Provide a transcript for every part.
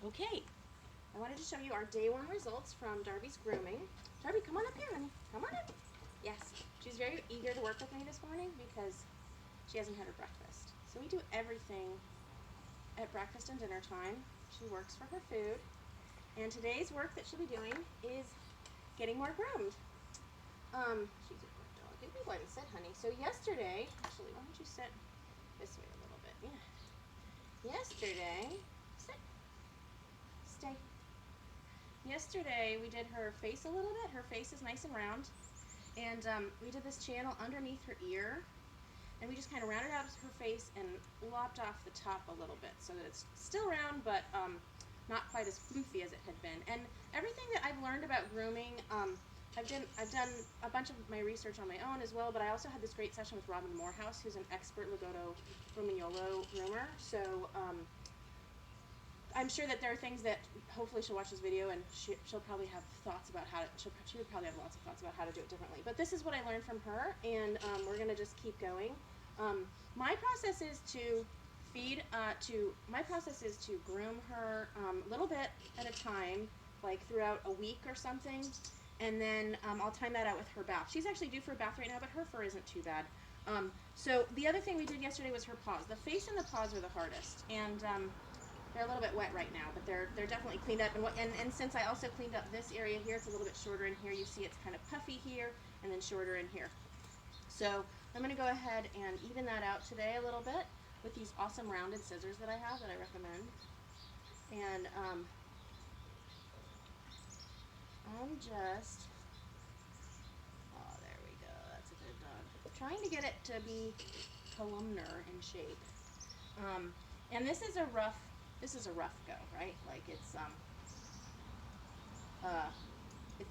Okay, I wanted to show you our day one results from Darby's grooming. Darby, come on up here, honey. Come on up. Yes, she's very eager to work with me this morning because she hasn't had her breakfast. So we do everything at breakfast and dinner time. She works for her food. And today's work that she'll be doing is getting more groomed. She's a good dog. You go ahead and sit, honey. So yesterday, actually, why don't you sit this way a little bit? Yeah. Yesterday, sit. Stay. Yesterday we did her face a little bit. Her face is nice and round. And we did this channel underneath her ear. And we just kind of rounded out her face and lopped off the top a little bit so that it's still round but not quite as floofy as it had been. And everything that I've learned about grooming, I've done a bunch of my research on my own as well, but I also had this great session with Morehouse, who's an expert Lagotto Romagnolo groomer. So I'm sure that there are things that hopefully she'll watch this video and she'll probably have thoughts about how to, she would probably have lots of thoughts about how to do it differently. But this is what I learned from her, and we're going to just keep going. My process is to groom her a little bit at a time, like throughout a week or something, and then I'll time that out with her bath. She's actually due for a bath right now, but her fur isn't too bad. So the other thing we did yesterday was her paws. The face and the paws are the hardest, and they're a little bit wet right now, but they're definitely cleaned up. And since I also cleaned up this area here, it's a little bit shorter in here. You see it's kind of puffy here and then shorter in here. So I'm going to go ahead and even that out today a little bit with these awesome rounded scissors that I have that I recommend. And I'm just, oh, there we go. That's a good dog. Trying to get it to be columnar in shape. And this is a rough go, right? Like it's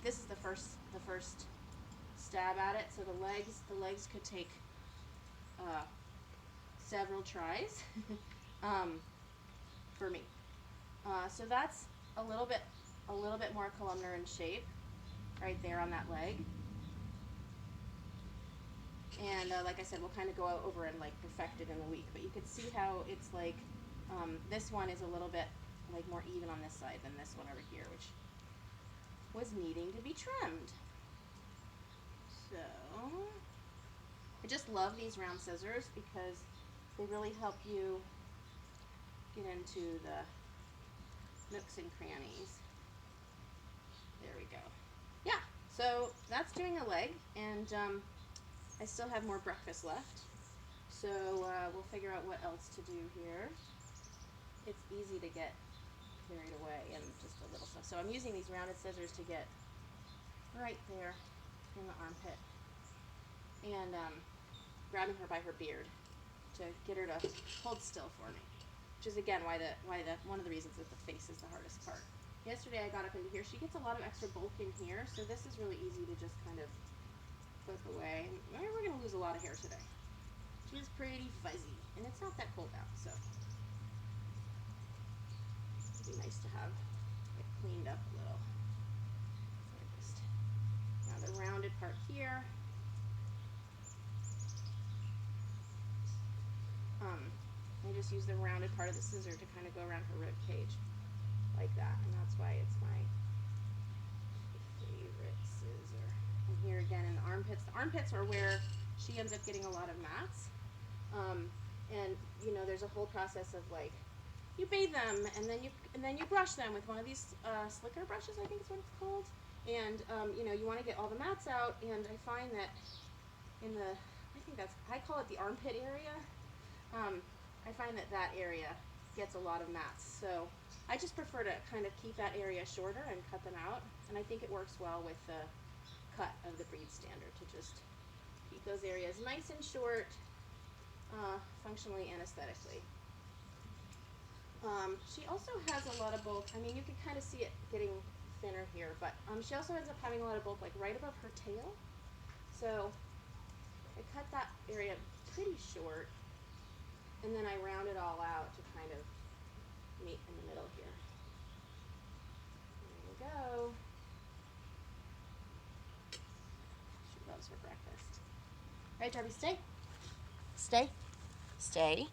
this is the first stab at it. So the legs could take several tries for me. So that's a little bit more columnar in shape right there on that leg. And like I said, we'll kind of go over and like perfect it in the week. But you can see how it's like this one is a little bit like more even on this side than this one over here, which was needing to be trimmed. So I just love these round scissors because they really help you get into the nooks and crannies. There we go. Yeah, so that's doing a leg, and I still have more breakfast left. So we'll figure out what else to do here. It's easy to get carried away and just a little stuff. So I'm using these rounded scissors to get right there in the armpit and grabbing her by her beard to get her to hold still for me, which is again why one of the reasons that the face is the hardest part. Yesterday I got up into here. She gets a lot of extra bulk in here, so this is really easy to just kind of flip away. We're going to lose a lot of hair today. She's pretty fuzzy, and it's not that cold out, so it'd be nice to have it cleaned up a little. Now the rounded part here. I just use the rounded part of the scissor to kind of go around her rib cage like that, and that's why it's my favorite scissor. And here again in the armpits. The armpits are where she ends up getting a lot of mats. And you know, there's a whole process of like you bathe them and then you brush them with one of these slicker brushes, I think is what it's called. And you know, you want to get all the mats out, and I find that in the I call it the armpit area. I find that area gets a lot of mats, so I just prefer to kind of keep that area shorter and cut them out, and I think it works well with the cut of the breed standard to just keep those areas nice and short, functionally and aesthetically. She also has a lot of bulk. I mean, you can kind of see it getting thinner here, but she also ends up having a lot of bulk like right above her tail, so I cut that area pretty short, and then I round it all out to kind of meet in the middle here. There we go. She loves her breakfast. All right, Darby, stay. Stay. Stay.